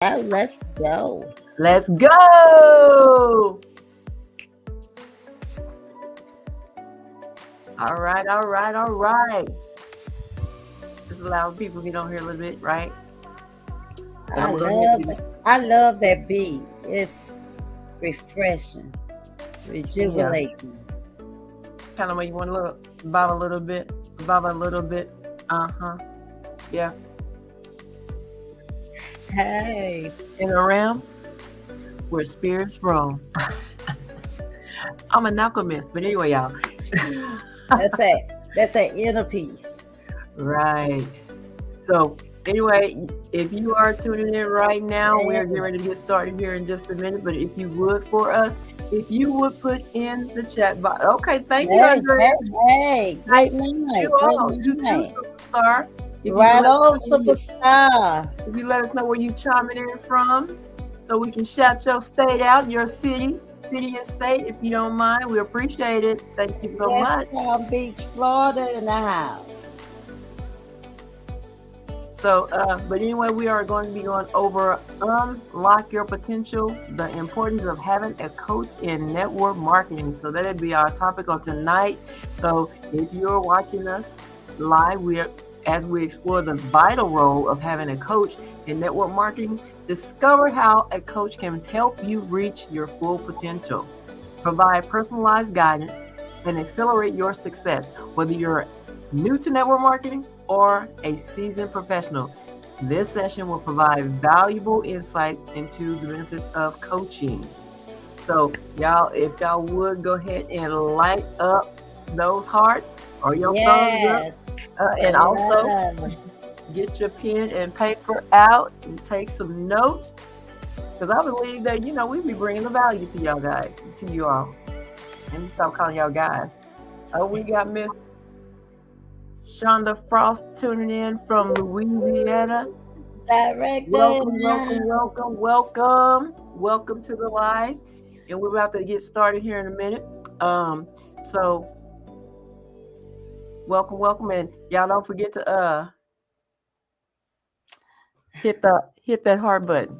Let's go. Let's go. All right, all right, all right. Just allow people to get on here a little bit, right? And I'm gonna go ahead and I love that beat. It's refreshing, rejuvenating. kind of make you want to look, bob a little bit, Yeah. Hey. In a realm where spirits roam. I'm an alchemist, but anyway, y'all. That's that inner peace. Right. So anyway, if you are tuning in right now, we're getting ready to get started here in just a minute. But if you would for us, if you would put in the chat box. Okay, thank you, Andrea. Hey, great night. You too, superstar. Right on, superstar. If you let us know where you chiming in from, so we can shout your state out, your city and state, if you don't mind. We appreciate it. Thank you so much. Palm Beach, Florida in the house. So, but anyway, we are going to be going over unlock your potential, the importance of having a coach in network marketing. So that'll be our topic on tonight. So if you're watching us live, as we explore the vital role of having a coach in network marketing, discover how a coach can help you reach your full potential, provide personalized guidance, and accelerate your success, whether you're new to network marketing or a seasoned professional. This session will provide valuable insights into the benefits of coaching. So y'all, if y'all would go ahead and light up those hearts or your thumbs up, and also get your pen and paper out and take some notes, because I believe that we be bringing the value to y'all guys, to you all. And stop calling y'all guys. We got Miss Shonda Frost tuning in from Louisiana. Welcome to the live. And we're about to get started here in a minute. So welcome, and y'all don't forget to hit that heart button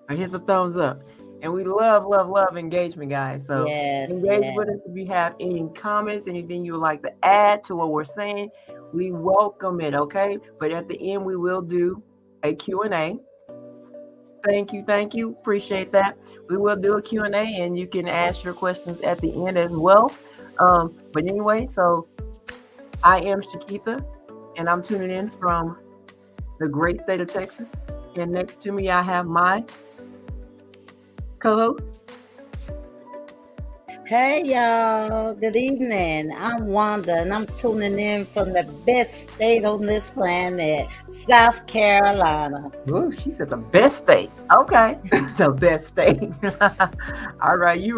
or hit the thumbs up. And we love engagement, guys. So engage with us if you have any comments, anything you would like to add to what we're saying. We welcome it, okay? But at the end, we will do a Q&A. Thank you. Appreciate that. We will do a Q&A, and you can ask your questions at the end as well. But anyway, so I am Shakitha, and I'm tuning in from the great state of Texas. And next to me, I have my co-host. Hey y'all, good evening. I'm Wanda, and I'm tuning in from the best state on this planet, South Carolina. Oh, she said the best state. Okay, the best state. All right, you're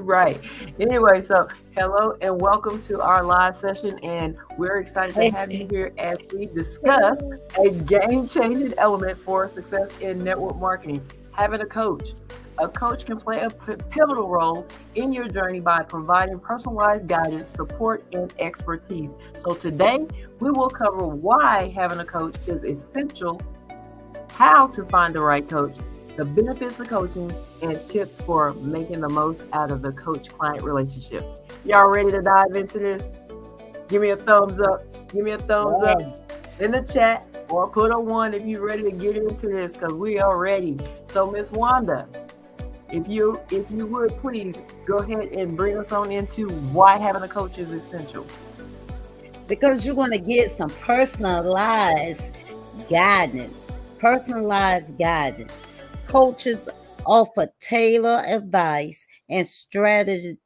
right. Anyway, so hello and welcome to our live session, and we're excited to have you here as we discuss a game-changing element for success in network marketing, having a coach. A coach can play a pivotal role in your journey by providing personalized guidance, support, and expertise. So today, we will cover why having a coach is essential, how to find the right coach, the benefits of coaching, and tips for making the most out of the coach-client relationship. Y'all ready to dive into this? Give me a thumbs up. Up in the chat, or put a 1 if you're ready to get into this, because we are ready. So, Miss Wanda, if you would please go ahead and bring us on into why having a coach is essential. Because you're going to get some personalized guidance. Coaches offer tailored advice and strategies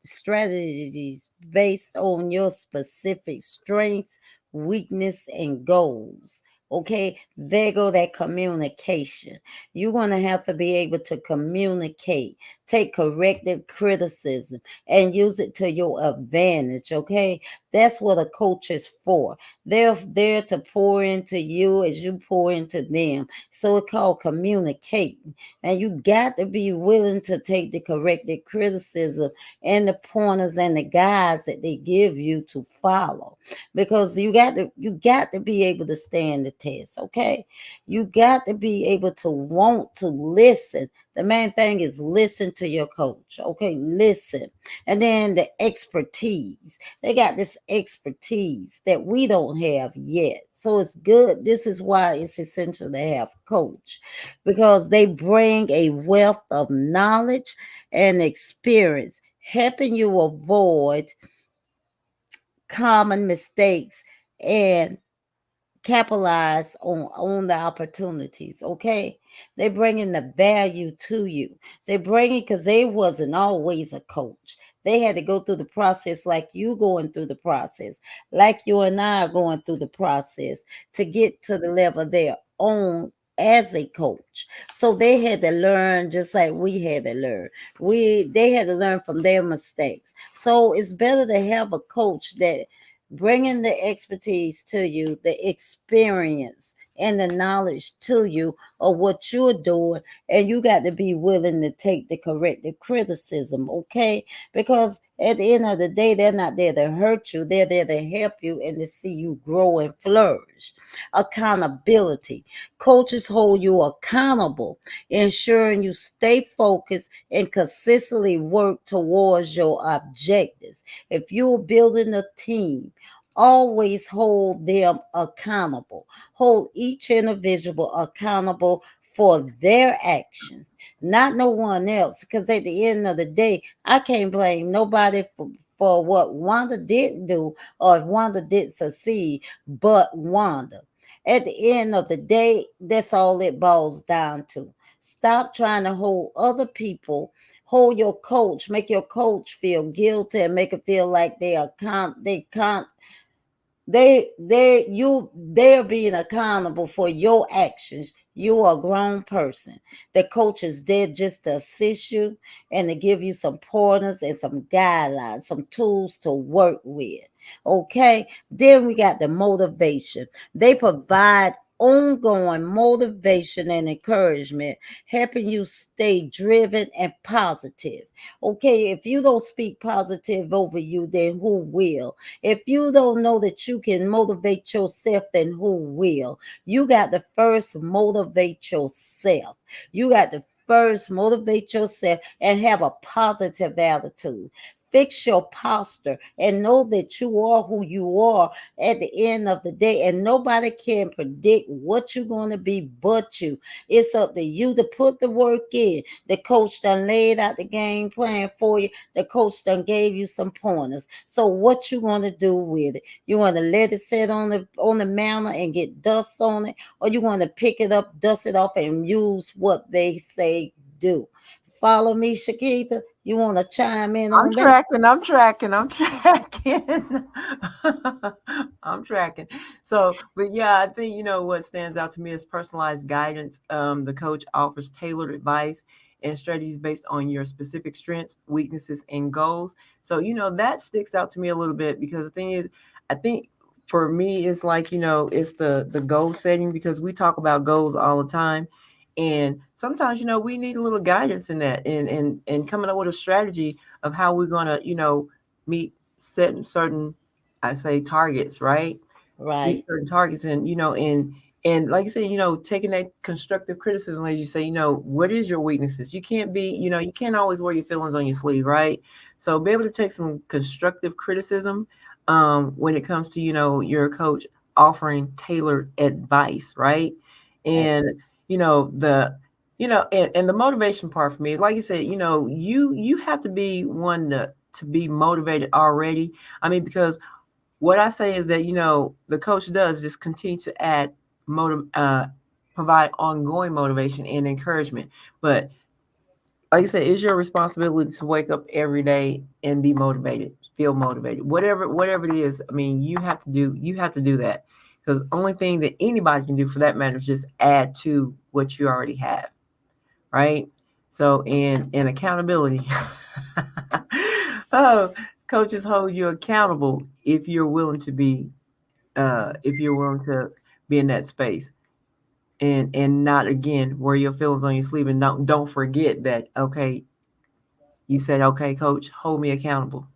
based on your specific strengths, weakness, and goals. Okay, there go that communication. You're going to have to be able to communicate, take corrective criticism, and use it to your advantage, okay? That's what a coach is for. They're there to pour into you as you pour into them. So it's called communicating. And you got to be willing to take the corrected criticism and the pointers and the guides that they give you to follow. Because you got to be able to stand the test, okay? You got to be able to want to listen. The main thing is listen to your coach, okay? Listen. And then the expertise. They got this expertise that we don't have yet. So it's good. This is why it's essential to have a coach, because they bring a wealth of knowledge and experience, helping you avoid common mistakes and capitalize on the opportunities. Okay, they bringing the value to you. They bring it because they wasn't always a coach. They had to go through the process like you going through the process, like you and I are going through the process to get to the level they're on as a coach. So they had to learn just like we had to learn. They had to learn from their mistakes. So it's better to have a coach that bringing the expertise to you, the experience and the knowledge to you of what you're doing, and you got to be willing to take the corrective criticism, okay? Because at the end of the day, they're not there to hurt you, they're there to help you and to see you grow and flourish. Accountability. Coaches hold you accountable, ensuring you stay focused and consistently work towards your objectives. If you're building a team, always hold them accountable. Hold each individual accountable for their actions, not no one else. Because at the end of the day, I can't blame nobody for what Wanda didn't do or if Wanda didn't succeed, but Wanda. At the end of the day, that's all it boils down to. Stop trying to hold other people, hold your coach, make your coach feel guilty and make it feel like they can't they're being accountable for your actions. You are a grown person. The coach is there just to assist you and to give you some pointers and some guidelines, some tools to work with. Okay, then we got the motivation. They provide ongoing motivation and encouragement, helping you stay driven and positive. Okay, if you don't speak positive over you, then who will? If you don't know that you can motivate yourself, then who will? You got to first motivate yourself. You got to first motivate yourself and have a positive attitude. Fix your posture and know that you are who you are at the end of the day, and nobody can predict what you're going to be but you. It's up to you to put the work in. The coach done laid out the game plan for you. The coach done gave you some pointers. So what you gonna do with it? You want to let it sit on the mountain and get dust on it, or you want to pick it up, dust it off, and use what they say do? Follow me, Shakita. You want to chime in I'm on that? tracking. I'm tracking. I'm tracking. I'm tracking. So, but yeah, I think what stands out to me is personalized guidance. The coach offers tailored advice and strategies based on your specific strengths, weaknesses, and goals. So, that sticks out to me a little bit because the thing is, I think for me, it's like it's the goal setting, because we talk about goals all the time. And sometimes, we need a little guidance in that, and coming up with a strategy of how we're going to, meet certain, I say, targets, right? Meet Right. certain targets, and like I said, taking that constructive criticism, as you say, what is your weaknesses? You can't always wear your feelings on your sleeve, right? So be able to take some constructive criticism when it comes to, your coach offering tailored advice, right? That's And the and the motivation part for me is, like you said, you have to be one to be motivated already. I mean, because what I say is that the coach does just continue to add provide ongoing motivation and encouragement. But like I said, it's your responsibility to wake up every day and be motivated, feel motivated, whatever it is. I mean, you have to do that, because the only thing that anybody can do for that matter is just add to what you already have, right? So, and accountability. Oh, coaches hold you accountable if you're willing to be in that space, and not again wear your feelings on your sleeve, and don't forget that, okay, you said, okay, coach, hold me accountable.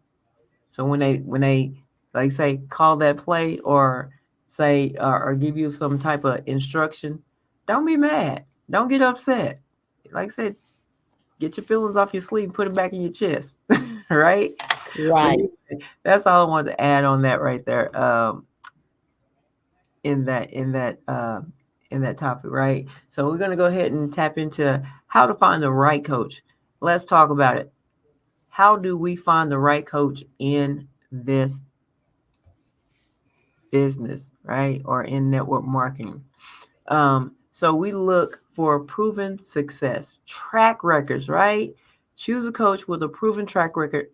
So when they like say call that play, or say or give you some type of instruction, don't be mad, don't get upset. Like I said, get your feelings off your sleeve, put it back in your chest. Right. But Right. that's all I wanted to add on that right there. In that topic, right? So we're going to go ahead and tap into how to find the right coach. Let's talk about it. How do we find the right coach in this business, right? Or in network marketing? So we look for proven success, track records, right? Choose a coach with a proven track record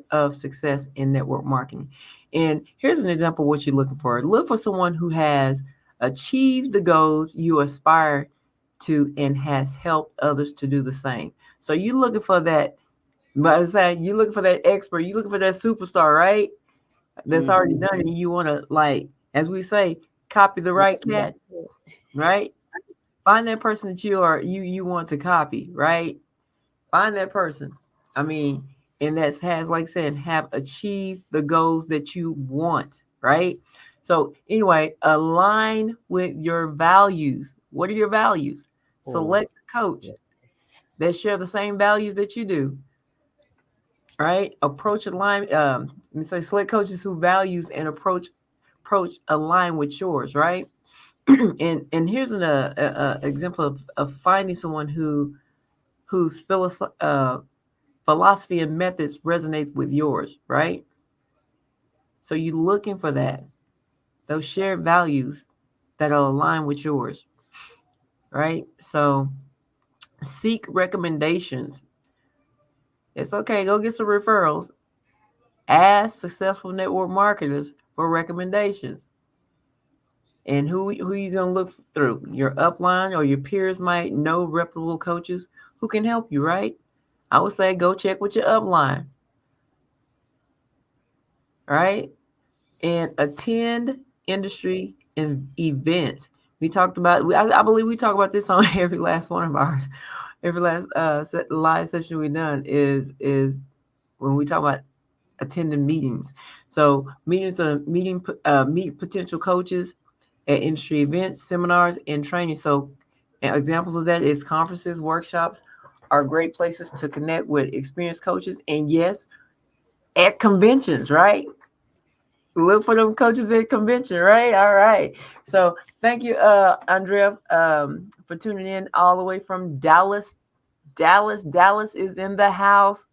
of success in network marketing. And here's an example of what you're looking for. Look for someone who has achieved the goals you aspire to and has helped others to do the same. So you're looking for that, but I say you're looking for that expert, you're looking for that superstar, right? That's already done, and you want to, like, as we say, copy the right cat, right? Find that person that you want to copy, right? Find that person. I mean, and that's has, like I said, have achieved the goals that you want, right? So anyway, align with your values. What are your values? Oh, Select a coach yes. that share the same values that you do, right? Let me say, select coaches who values and approach align with yours, right? And here's an example of finding someone whose philosophy and methods resonates with yours, right? So you're looking for those shared values that'll align with yours, right? So seek recommendations. It's okay, go get some referrals. Ask successful network marketers for recommendations. And who you gonna look through? Your upline or your peers might know reputable coaches who can help you, right? I would say go check with your upline, right? And attend industry and events. We talked about. I believe we talk about this on every last one of ours. Every last live session we've done is when we talk about attending meetings. So meetings are meet potential coaches at industry events, seminars, and training. So examples of that is conferences, workshops are great places to connect with experienced coaches. And yes, at conventions, right? Look for them coaches at convention, right? All right. So thank you, Andrea, for tuning in all the way from Dallas. Dallas is in the house.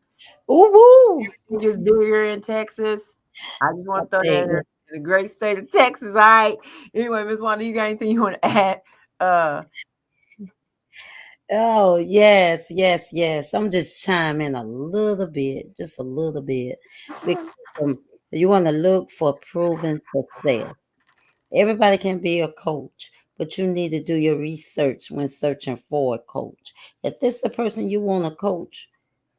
Ooh, It gets bigger in Texas. I just I want to throw that tell in there. you. In the great state of Texas. All right. Anyway, Miss Wanda, you got anything you want to add? Uh, Oh, yes, yes, yes. I'm just chiming a little bit, just a little bit, because you want to look for proven success. Everybody can be a coach, but you need to do your research when searching for a coach. If this is the person you want to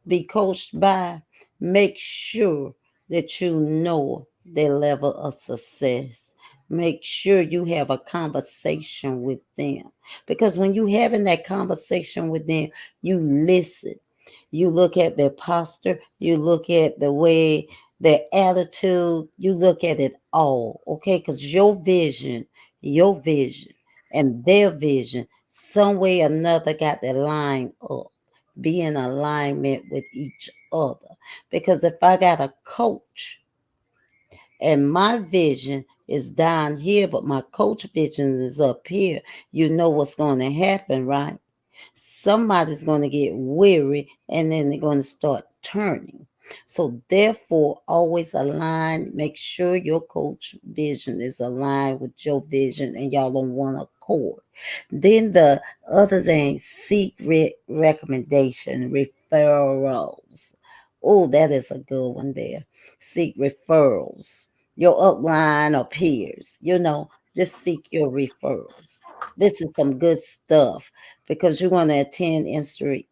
be coached by, make sure that you know their level of success. Make sure you have a conversation with them. Because when you having that conversation with them, you listen. You look at their posture, you look at the way their attitude, you look at it all, okay? Because your vision, and their vision, some way or another got to line up, be in alignment with each other. Because if I got a coach and my vision is down here, but my coach vision is up here, you know what's going to happen, right? Somebody's going to get weary and then they're going to start turning. So, therefore, always align. Make sure your coach vision is aligned with your vision and y'all on one accord. Then, the other thing, secret recommendation, referrals. Oh, that is a good one there. Seek referrals. Your upline or peers, just seek your referrals. This is some good stuff because you're going to attend industry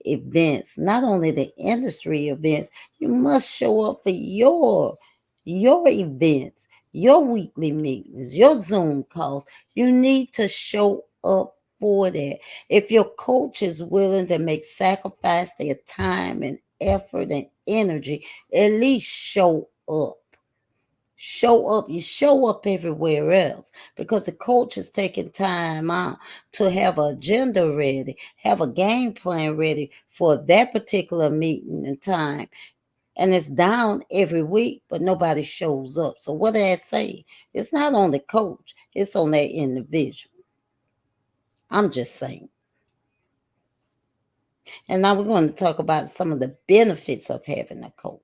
events, not only the industry events. You must show up for your events, your weekly meetings, your Zoom calls. You need to show up for that. If your coach is willing to make sacrifice their time and effort and energy, at least show up. Show up. You show up everywhere else because the coach is taking time out to have an agenda ready, have a game plan ready for that particular meeting and time. And it's down every week, but nobody shows up. So what does that say? It's not on the coach, it's on that individual. I'm just saying. And now we're going to talk about some of the benefits of having a coach.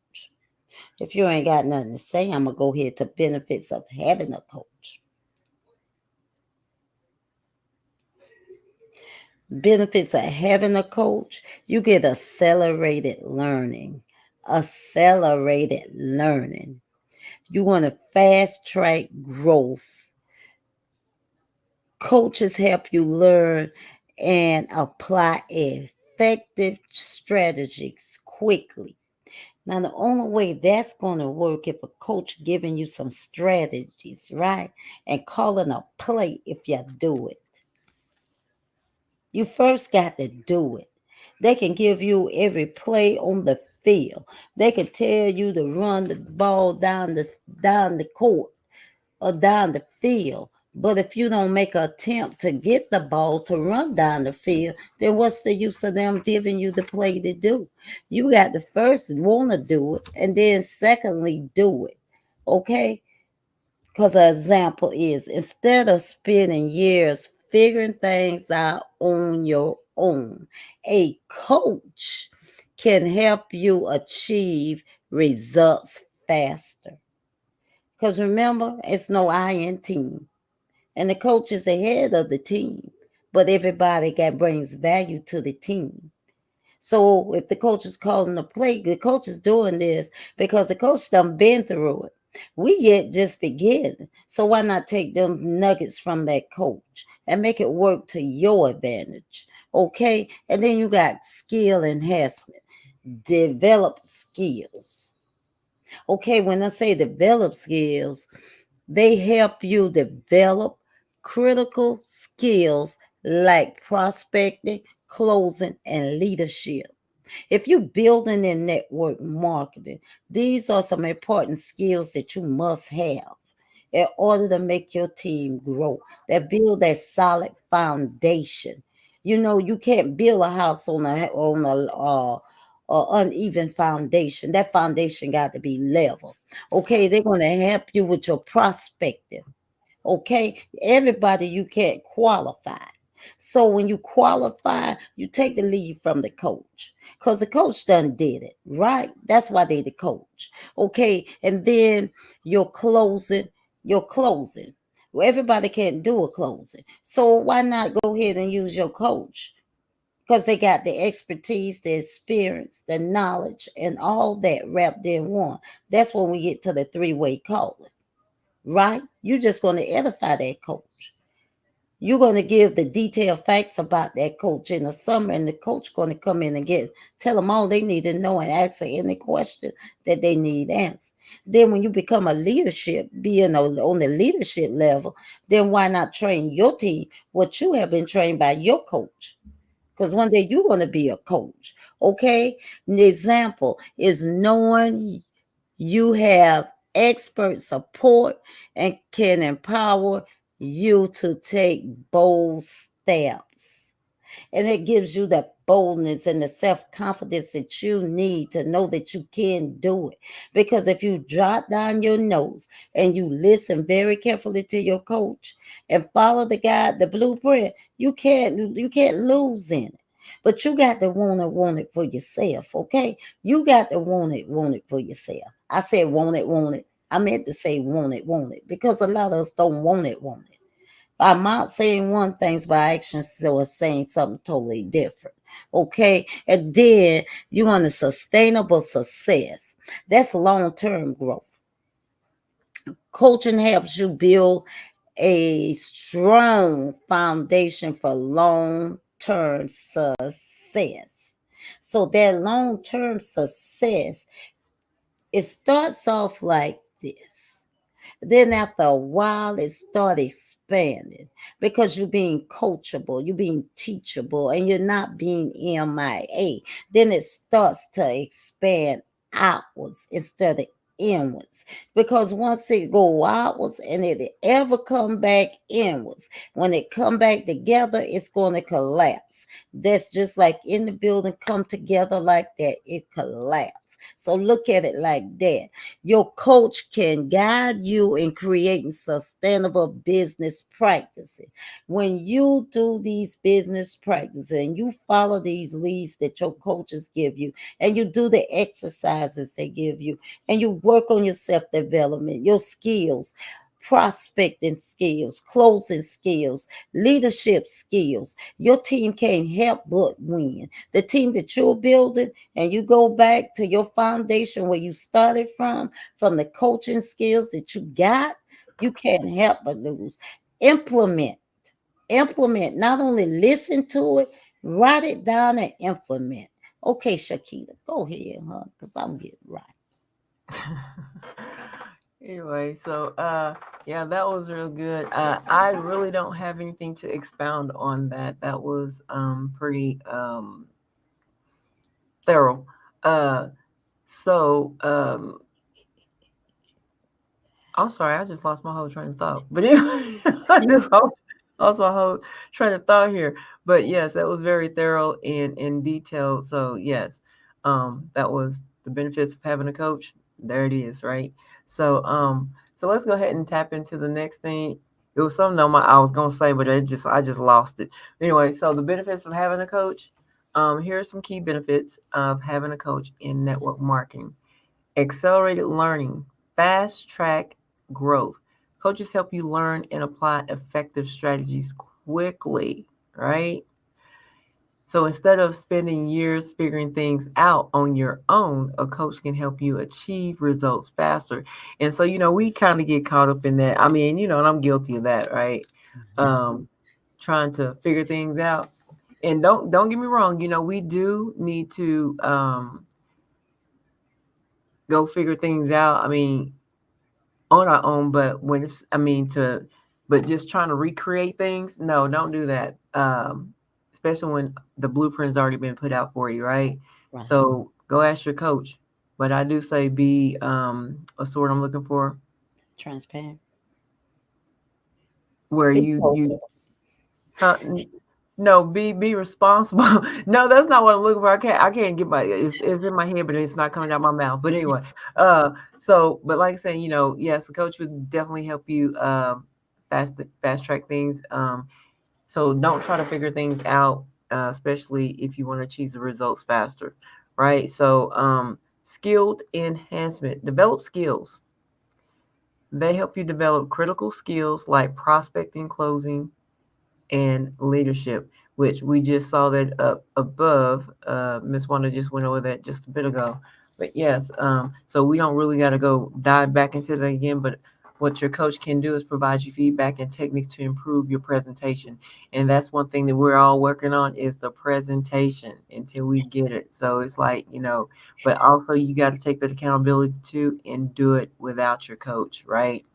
If you ain't got nothing to say, I'm going to go ahead to benefits of having a coach. Benefits of having a coach, you get accelerated learning. Accelerated learning. You want to fast track growth. Coaches help you learn and apply effective strategies quickly. Now, the only way that's going to work if a coach giving you some strategies, right? And calling a play if you do it. You first got to do it. They can give you every play on the field. They can tell you to run the ball down the court or down the field. But if you don't make an attempt to get the ball to run down the field, then what's the use of them giving you the play to do? You got to first want to do it and then secondly do it. Okay? Because an example is instead of spending years figuring things out on your own, a coach can help you achieve results faster. Because remember, it's no I in team. And the coach is the head of the team. But everybody that brings value to the team. So if the coach is calling the play, the coach is doing this because the coach done been through it. We yet just begin. So why not take them nuggets from that coach and make it work to your advantage? Okay. And then you got skill enhancement, develop skills. Okay. When I say develop skills, they help you develop critical skills like prospecting, closing, and leadership. If you're building in network marketing, these are some important skills that you must have in order to make your team grow. That build that solid foundation. You know, you can't build a house on a uneven foundation. That foundation got to be level. Okay, they're going to help you with your prospecting. Okay, everybody you can't qualify. So when you qualify, you take the lead from the coach because the coach done did it, right? That's why they the coach. Okay, and then your closing, your closing. Well, everybody can't do a closing. So why not go ahead and use your coach? Because they got the expertise, the experience, the knowledge, and all that wrapped in one. That's when we get to the three-way calling, right? You're just going to edify that coach. You're going to give the detailed facts about that coach in the summer, and the coach going to come in and tell them all they need to know and answer any question that they need answered. Then when you become a leadership, being on the leadership level, then why not train your team what you have been trained by your coach? Because one day you're going to be a coach. Okay. The example is knowing you have expert support and can empower you to take bold steps. And it gives you the boldness and the self confidence that you need to know that you can do it. Because if you jot down your notes and you listen very carefully to your coach and follow the guide, the blueprint, you can't lose in it. But you got to want it for yourself, okay? You got to want it for yourself. I said want it. I meant to say want it, because a lot of us don't want it. I'm not saying one thing's by action, so it's saying something totally different. Okay. And then you want a sustainable success. That's long-term growth. Coaching helps you build a strong foundation for long-term success. So that long-term success, it starts off like this. Then after a while, it starts expanding because you're being coachable, you're being teachable, and you're not being MIA. Then it starts to expand outwards instead of inwards. Because once it go outwards and it ever come back inwards, when it come back together, it's going to collapse. That's just like in the building come together like that, it collapse. So look at it like that. Your coach can guide you in creating sustainable business practices. When you do these business practices and you follow these leads that your coaches give you, and you do the exercises they give you, and you work on your self development, your skills, prospecting skills, closing skills, leadership skills, your team can't help but win. The team that you're building, and you go back to your foundation where you started from the coaching skills that you got, you can't help but lose. Implement, implement, not only listen to it, write it down and implement. Okay, Shakita, go ahead, huh? Because I'm getting right. Anyway, so yeah, that was real good. I really don't have anything to expound on that. That was pretty thorough. Uh so I'm sorry, I just lost my whole train of thought. But anyway, I just lost my whole train of thought here. But yes, that was very thorough and in detail. So yes, that was the benefits of having a coach. There it is, right? So let's go ahead and tap into the next thing. It was something on my I was gonna say, but I just lost it. Anyway, so the benefits of having a coach. Here are some key benefits of having a coach in network marketing. Accelerated learning, fast track growth. Coaches help you learn and apply effective strategies quickly, right? So instead of spending years figuring things out on your own, a coach can help you achieve results faster. And so, we kind of get caught up in that. I mean, and I'm guilty of that, right? Trying to figure things out. And don't get me wrong, we do need to go figure things out. I mean, on our own, but when it's, I mean, but just trying to recreate things, no, don't do that. Especially when the blueprint's already been put out for you, right? Right. So go ask your coach. But I do say be, what's the word I'm looking for? Transparent. Where Be you, coachable. huh, no, be responsible. No, that's not what I'm looking for. I can't get it's in my head, but it's not coming out my mouth. But anyway, but like I said, yes, the coach would definitely help you fast track things. So don't try to figure things out, especially if you want to achieve the results faster, right? So skilled enhancement, develop skills. They help you develop critical skills like prospecting, closing, and leadership, which we just saw that up above. Miss Wanda just went over that just a bit ago. But yes, so we don't really got to go dive back into that again. But what your coach can do is provide you feedback and techniques to improve your presentation. And that's one thing that we're all working on is the presentation until we get it. So it's like, but also you got to take that accountability too and do it without your coach, right?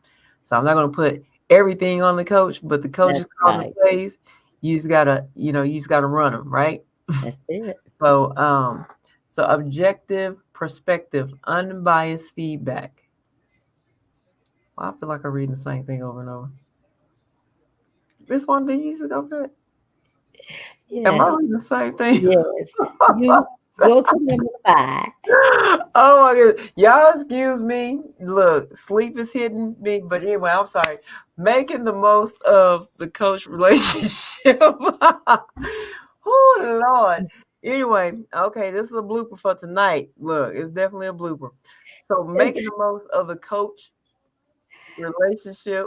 So I'm not going to put everything on the coach, but the coach is That's calling the right. plays. You just gotta run them, right? That's it. So objective perspective, unbiased feedback. Well, I feel like I'm reading the same thing over and over. This one, did you used to go good? Am I Yes. reading the same thing? Yes. You go to number 5. Oh my god. Y'all excuse me. Look, sleep is hitting me. But anyway, I'm sorry. Making the most of the coach relationship. Oh Lord. Anyway, okay, this is a blooper for tonight. Look, it's definitely a blooper. So making the most of the coach relationship,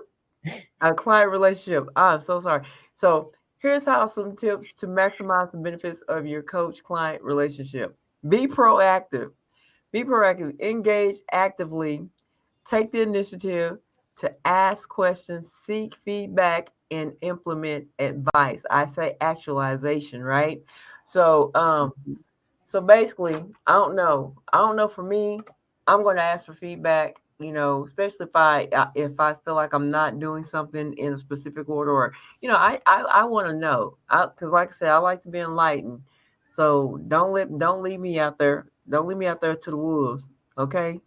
a client relationship. I'm so sorry. So here's how some tips to maximize the benefits of your coach client relationship. Be proactive. Be proactive. Engage actively. Take the initiative to ask questions, seek feedback, and implement advice. I say actualization, right? So So basically, I don't know. For me, I'm going to ask for feedback. Especially if I feel like I'm not doing something in a specific order, or I want to know. Because like I said, I like to be enlightened. So don't leave me out there. Don't leave me out there to the wolves. Okay.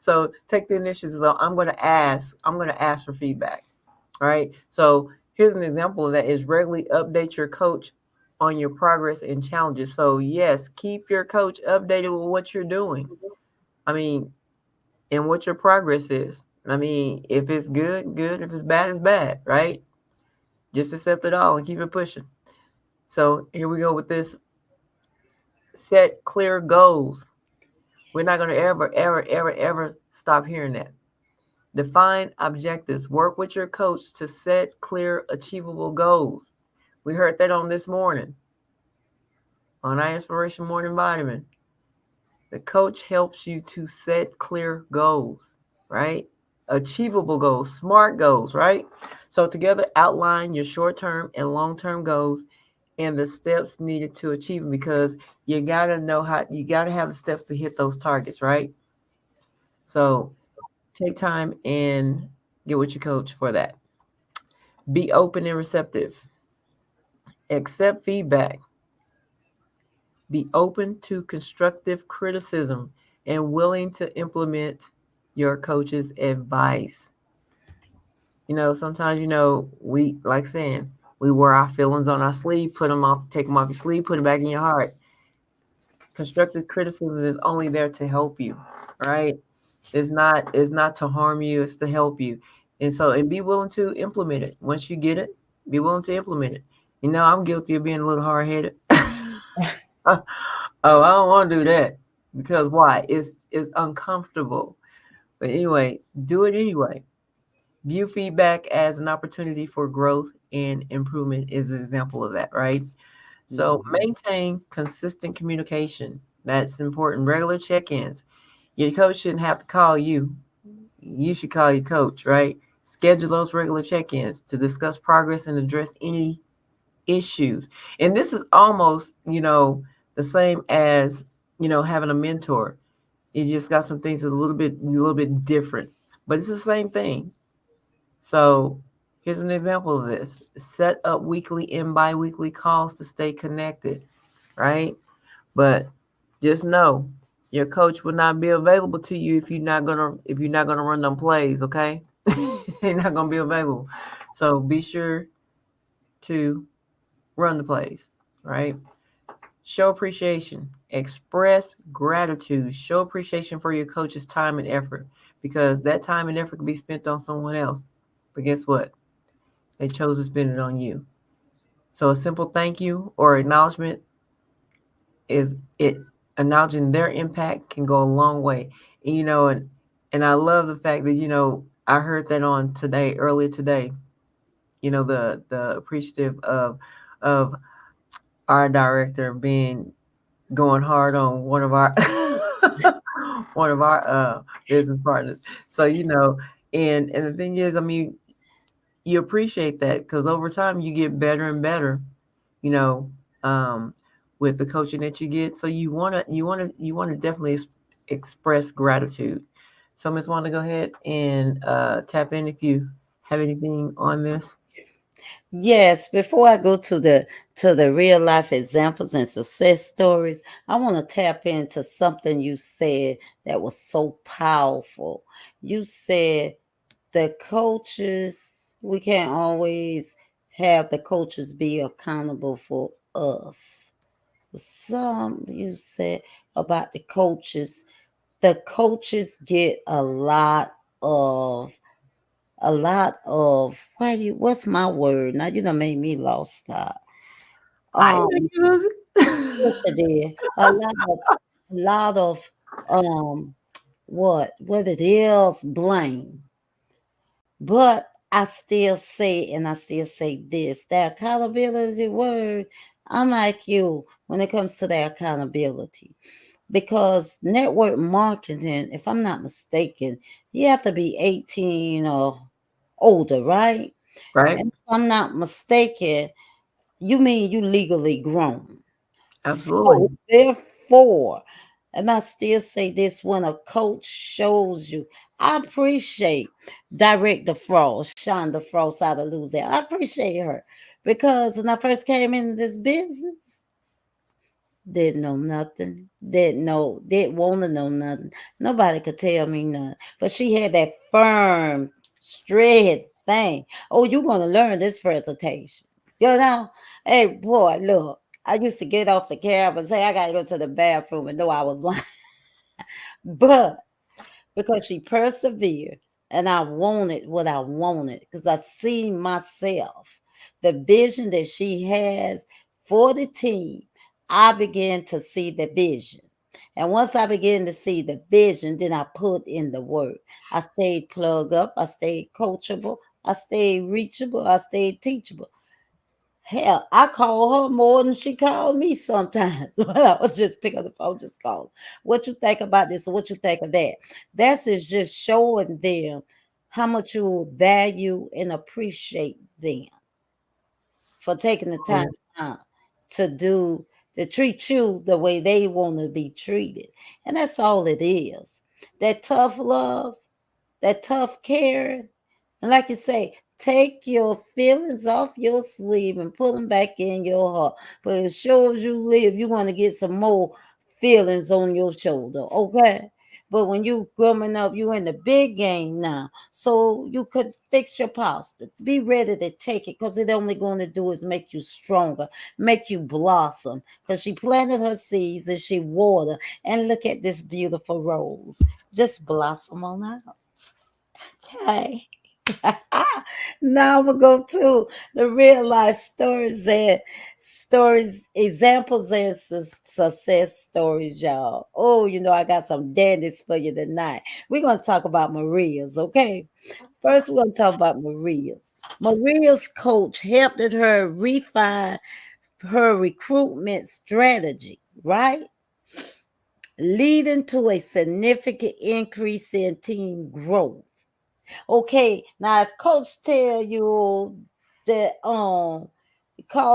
So take the initiative. So I'm going to ask. I'm going to ask for feedback. All right. So here's an example of that: is regularly update your coach on your progress and challenges. So yes, keep your coach updated with what you're doing. I mean, and what your progress is. I mean, if it's good, good. If it's bad, it's bad, right? Just accept it all and keep it pushing. So here we go with this. Set clear goals. We're not going to ever, ever, ever, ever stop hearing that. Define objectives. Work with your coach to set clear, achievable goals. We heard that on this morning on our Inspiration Morning Vitamin. The coach helps you to set clear goals, right? Achievable goals, smart goals, right? So together outline your short-term and long-term goals and the steps needed to achieve them, because you got to know how, you got to have the steps to hit those targets, right? So take time and get with your coach for that. Be open and receptive. Accept feedback. Be open to constructive criticism and willing to implement your coach's advice. Sometimes, we like saying, we wear our feelings on our sleeve, put them off, take them off your sleeve, put them back in your heart. Constructive criticism is only there to help you, right? It's not to harm you, it's to help you. And be willing to implement it. Once you get it, be willing to implement it. I'm guilty of being a little hard-headed. Oh, I don't want to do that. Because why? It's uncomfortable. But anyway, do it anyway. View feedback as an opportunity for growth and improvement is an example of that, right? So maintain consistent communication. That's important. Regular check-ins. Your coach shouldn't have to call you. You should call your coach, right? Schedule those regular check-ins to discuss progress and address any issues. And this is almost, the same as, having a mentor. You just got some things that are a little bit different, but it's the same thing. So here's an example of this. Set up weekly and bi-weekly calls to stay connected, right? But just know your coach will not be available to you if you're not gonna run them plays, okay? They're not gonna be available. So be sure to run the plays, right? Show appreciation. Express gratitude. Show appreciation for your coach's time and effort, because that time and effort can be spent on someone else. But guess what? They chose to spend it on you. So a simple thank you or acknowledgement is it acknowledging their impact can go a long way. And I love the fact that I heard that on today, earlier today. The appreciative of our director being going hard on one of our one of our business partners. So and the thing is, I mean, you appreciate that because over time you get better and better, you know, um, with the coaching that you get. So you wanna definitely express gratitude. So Miss want to go ahead and tap in if you have anything on this. Yes, before I go to the real life examples and success stories, I want to tap into something you said that was so powerful. You said the coaches, we can't always have the coaches be accountable for us. Some you said about the coaches get of a lot of what's my word? Now you done made me lost thought. I didn't Um, use yes, it. I did. A lot of what it is, blame. But I still say, and I still say this, the accountability word, I'm like you when it comes to the accountability. Because network marketing, if I'm not mistaken, you have to be 18 or older, right? Right? And if I'm not mistaken, you mean you legally grown. Absolutely. So therefore, and I still say this, when a coach shows you, I appreciate Director Frost, Shonda Frost out of Louisiana. I appreciate her because when I first came into this business, didn't know nothing, didn't want to know nothing. Nobody could tell me nothing. But she had that firm, straight thing. Oh, you're going to learn this presentation. You know, hey, boy, look, I used to get off the cab and say, I got to go to the bathroom and know I was lying. But because she persevered and I wanted what I wanted because I see myself, the vision that she has for the team, I began to see the vision. And once I began to see the vision, then I put in the work. I stayed plugged up, I stayed coachable, I stayed reachable, I stayed teachable. Hell, I call her more than she called me sometimes. I would just pick up the phone, just call her. What you think about this or what you think of that? That's is just showing them how much you value and appreciate them for taking the time out to do to treat you the way they want to be treated. And that's all it is. That tough love, that tough care, and like you say, take your feelings off your sleeve and put them back in your heart. But as sure as you live, you want to get some more feelings on your shoulder, okay? But when you growing up, you in the big game now. So you could fix your posture. Be ready to take it because it only going to do is make you stronger, make you blossom. Because she planted her seeds and she watered. And look at this beautiful rose. Just blossom on out. Okay. Now I'm gonna go to the real life stories, examples and success stories, y'all. Oh, I got some dandies for you tonight. We're gonna talk about Maria's, okay? First, we're gonna talk about Maria's. Maria's coach helped her refine her recruitment strategy, right? Leading to a significant increase in team growth. Okay, now if coach tell you that call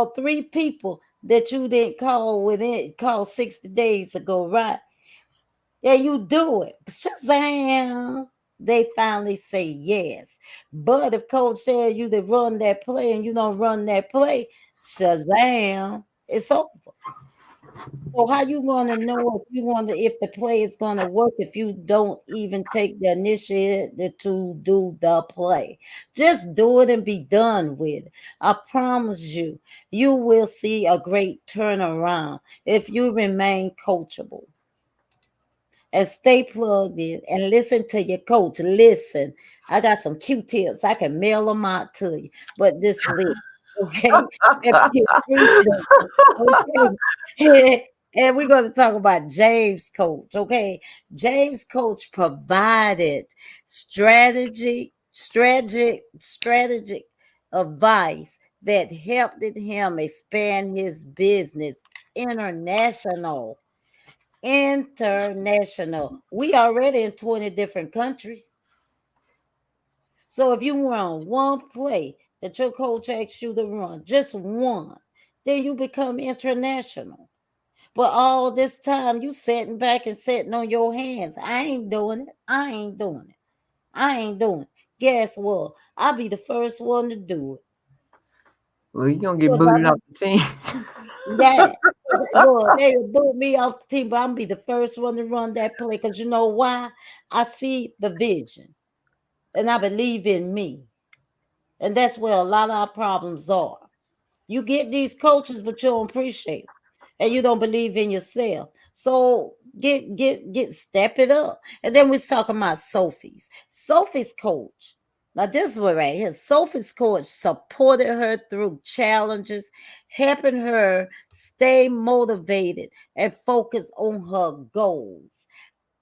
three people that you didn't call 60 days ago, right? Yeah, you do it. Shazam. They finally say yes. But if coach tell you to run that play and you don't run that play, Shazam, it's over. So how you gonna know if the play is gonna work if you don't even take the initiative to do the play? Just do it and be done with it. I promise you, you will see a great turnaround if you remain coachable and stay plugged in and listen to your coach. Listen, I got some Q-tips. I can mail them out to you, but just listen, okay? And be appreciative, okay? And we're going to talk about James Coach, okay? James Coach provided strategic advice that helped him expand his business international international. We already in 20 different countries. So if you run one play that your coach asks you to run, just one, then you become international. But all this time you sitting back and sitting on your hands. I ain't doing it. I ain't doing it. I ain't doing it. Guess what? I'll be the first one to do it. Well, you're gonna get Because booted off the team. yeah. Look, they will boot me off the team, but I'm be the first one to run that play. Because you know why? I see the vision and I believe in me. And that's where a lot of our problems are. You get these coaches, but you don't appreciate them. And you don't believe in yourself. So get step it up. And then we're talking about Sophie's coach. Now this one right here, Sophie's coach supported her through challenges, helping her stay motivated and focus on her goals.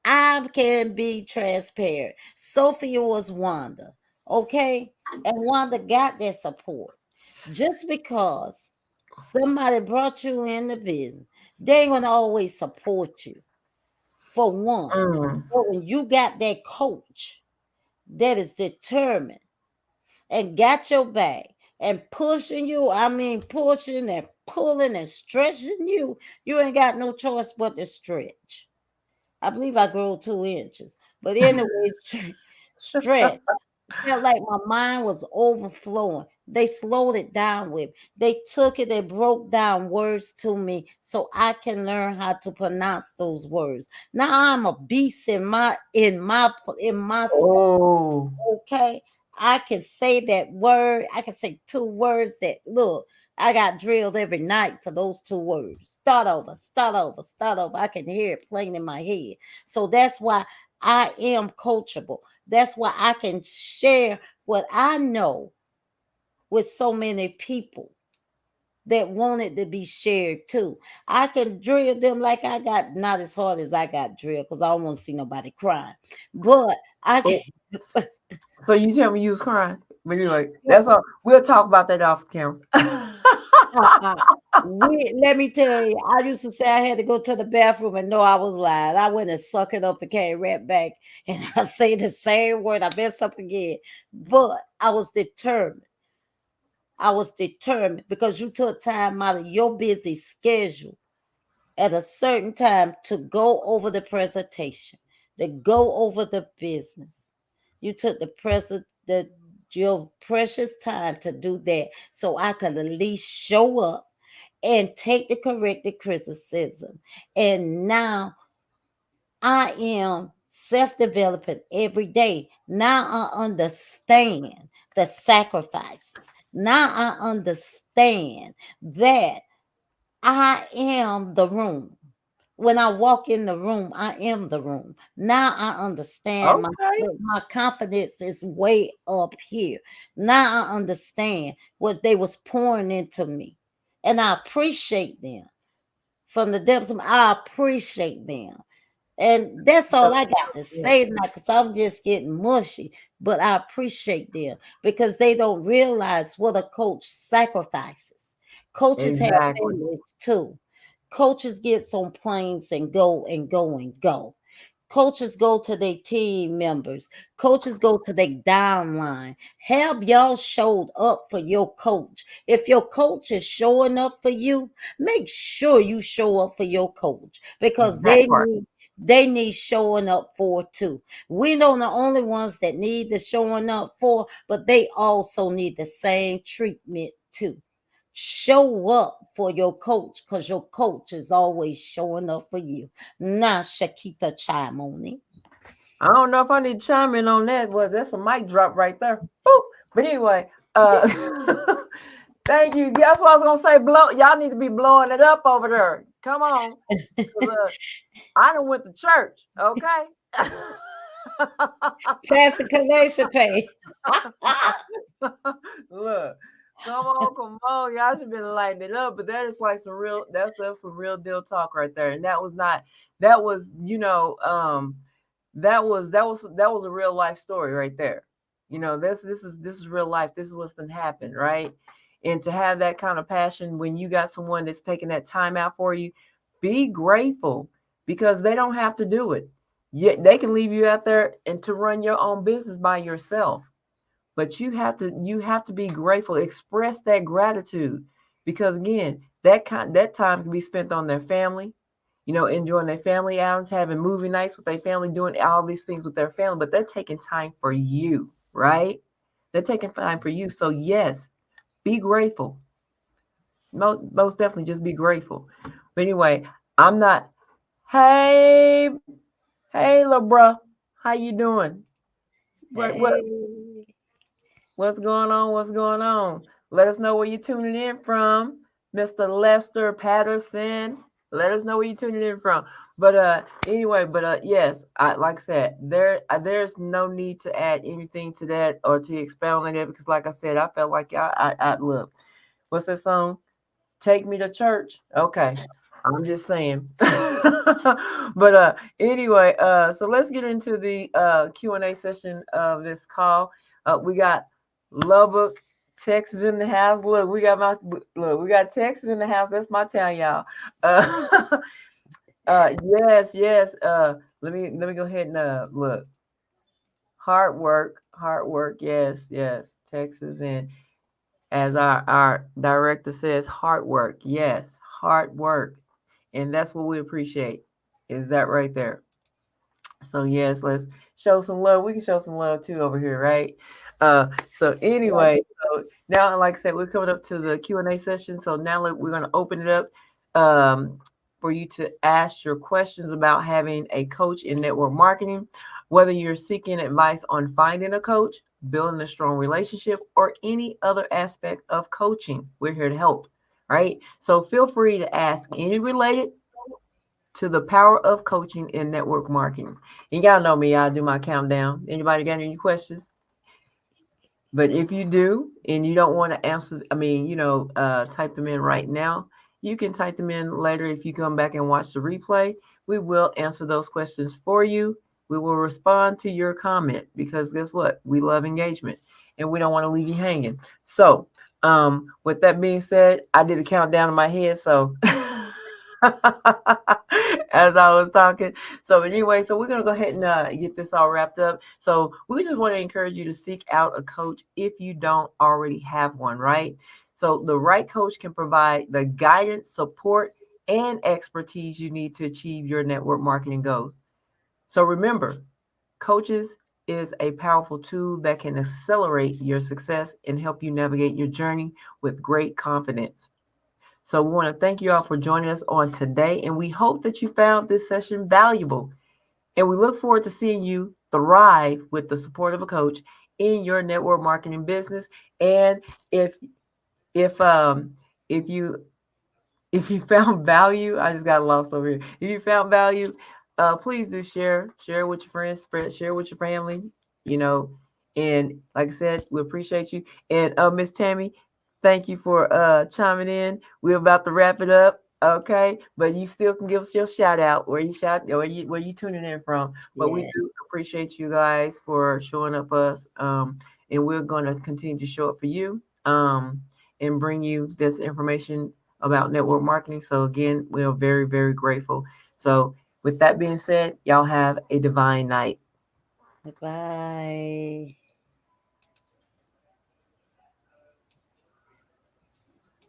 I can be transparent. Sophia was Wanda, okay? And Wanda got that support. Just because somebody brought you in the business, they ain't gonna always support you. For one, Mm. but when you got that coach that is determined and got your back and pushing you, I mean pushing and pulling and stretching you, you ain't got no choice but to stretch. I believe I grew 2 inches. But anyway, stretch. Felt like my mind was overflowing. They slowed it down with me. They took it and broke down words to me so I can learn how to pronounce those words. Now I'm a beast in my Oh, okay. I can say that word. I can say 2 words that look. I got drilled every night for those 2 words. Start over, start over, start over. I can hear it playing in my head. So that's why I am coachable. That's why I can share what I know with so many people that wanted to be shared too. I can drill them like I got, not as hard as I got drilled because I don't want to see nobody crying. But I can. oh. So you tell me you was crying. But anyway, that's all. We'll talk about that off camera. Uh-uh. Let me tell you, I used to say I had to go to the bathroom and know I was lying. I went and suck it up and came right back, and I say the same word. I mess up again, but I was determined. I was determined because you took time out of your busy schedule at a certain time to go over the presentation, to go over the business. You took your precious time to do that so I could at least show up and take the corrected criticism. And now I am self developing every day. Now I understand the sacrifices. Now I understand that I am the room. When I walk in the room, I am the room. Now I understand Okay. my confidence is way up here. Now I understand what they was pouring into me. And I appreciate them from the depths of I appreciate them. And that's all I got to say tonight because I'm just getting mushy. But I appreciate them because they don't realize what a coach sacrifices. Coaches have Exactly. families too. Coaches get on planes and go and go and go. Coaches go to their team members. Coaches go to their downline. Have y'all showed up for your coach? If your coach is showing up for you, make sure you show up for your coach because That part. they need showing up for too. We know the only ones that need the showing up for, but they also need the same treatment too. Show up for your coach because your coach is always showing up for you. Now, Shakita, chime on it. I don't know if I need to chime in on that. Well, that's a mic drop right there. Boop. But anyway, thank you. That's what I was gonna say. Blow. Y'all need to be blowing it up over there. Come on. 'Cause, I done went to church. Okay. Pass the collection pay. Look, come on, y'all should been lighting it up. But that is like some real. That's some real deal talk right there. And that was not. That was that was a real life story right there. This is real life. This is what's been happened, right? And to have that kind of passion when you got someone that's taking that time out for you, be grateful because they don't have to do it. Yet they can leave you out there and to run your own business by yourself. But you have to be grateful, express that gratitude because again, that time can be spent on their family, enjoying their family outings, having movie nights with their family, doing all these things with their family, but they're taking time for you, right? They're taking time for you. So yes, be grateful. Most definitely just be grateful. But anyway, I'm not. Hey, hey, little bruh, how you doing? What what Hey. what's going on? What's going on? Let us know where you're tuning in from, Mr. Lester Patterson. Let us know where you're tuning in from. But anyway, but yes, like I said, there's no need to add anything to that or to expound on it because, like I said, I felt like I look. What's that song? Take me to church. Okay. I'm just saying. But anyway, so let's get into the Q&A session of this call. We got Lubbock, Texas in the house. We got Texas in the house. That's my town, y'all. Yes, yes. Let me go ahead and look. Hard work. Yes, yes. Texas and As our director says, hard work. Yes, hard work. And that's what we appreciate. Is that right there? So yes, let's show some love. We can show some love too over here, right? So anyway, so now, like I said, we're coming up to the Q&A session. So now we're going to open it up for you to ask your questions about having a coach in network marketing, whether you're seeking advice on finding a coach, building a strong relationship, or any other aspect of coaching. We're here to help, right? So feel free to ask any related to the power of coaching in network marketing. And y'all know me, I do my countdown. Anybody got any questions? But if you do and you don't want to answer, type them in right now, you can type them in later. If you come back and watch the replay, we will answer those questions for you. We will respond to your comment because guess what? We love engagement and we don't want to leave you hanging. So with that being said, I did a countdown in my head. So as I was talking. So anyway, so we're going to go ahead and get this all wrapped up. So we just want to encourage you to seek out a coach if you don't already have one, right? So the right coach can provide the guidance, support, and expertise you need to achieve your network marketing goals. So remember, coaches is a powerful tool that can accelerate your success and help you navigate your journey with great confidence. So we want to thank you all for joining us on today, and we hope that you found this session valuable. And we look forward to seeing you thrive with the support of a coach in your network marketing business. And if if you if you found value, I just got lost over here. If you found value, please do share with your friends, share with your family, you know. And like I said, we appreciate you. And Miss Tammy, thank you for chiming in. We're about to wrap it up. Okay, but you still can give us your shout out where you tuning in from. But we Yeah. do appreciate you guys for showing up us. And we're gonna continue to show up for you. And bring you this information about network marketing. So again, we are very, very grateful. So with that being said, y'all have a divine night. Bye.